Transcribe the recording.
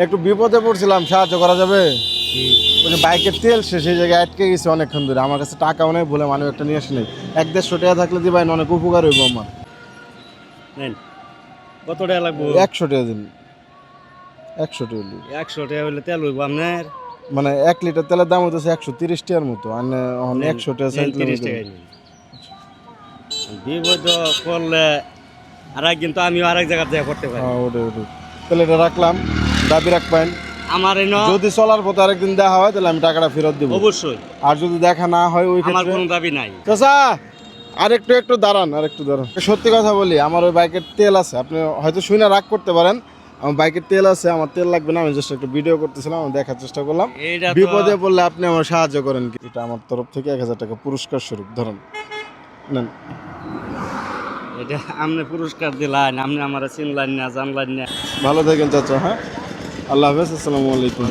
একটু বিপদে পড়ছিলাম, সাহায্য করা যাবে? ওই যে বাইকের তেল শেষ, সেই জায়গায় আটকে গেছে অনেকক্ষণ ধরে। আমার কাছে টাকাও নেই, বলে মানে একটা নিয়ে আসি নাই। 1-150 টাকা থাকলে দিবেন, অনেক উপকার হইব আমার। নেন, কত টাকা লাগবো? 100 টাকা দিন, 100 টাকা দিন। 100 টাকা হইলে তেল হইব আপনার? মানে 1 লিটার তেলের দাম হচ্ছে 130 টাকার মতো, আর 100 টাকা চাইলে 30 টাকা নিন। বিপদ করলে আর একদিন তো আমিও আরেক জায়গা থেকে করতে পারি। হ্যাঁ, ওটাই ওটাই। তাহলে এটা রাখলাম, দাবি রাখবেন। আমার যদি চলার পথে আরেকদিন দেখা হয় তাহলে আমি টাকাটা ফেরত দিব। অবশ্যই, আর যদি দেখা না হয় ওই আমার ক্ষেত্রে কোনো দাবি নাই। চাচা একটু দাঁড়ান, একটু দাঁড়ান। সত্যি কথা বলি, আমার ওই বাইকের তেল আছে। আপনি হয়তো শুনে রাগ করতে পারেন, আমার বাইকের তেল আছে, আমার তেল লাগবে না। আমি জাস্ট একটা ভিডিও করতেছিলাম, আমি দেখার চেষ্টা করলাম। এইটা তো বিপদে পড়লে আপনি আমার সাহায্য করেন কি? এটা আমার তরফ থেকে 1000 টাকা পুরস্কার স্বরূপ, ধরুন নেন। এটা আপনি পুরস্কার দিলেন, আপনি আমার চিনলেন না, জানলেন না। ভালো থাকেন চাচা। হ্যাঁ, আল্লাহ হাফেজ, আসসালামু আলাইকুম।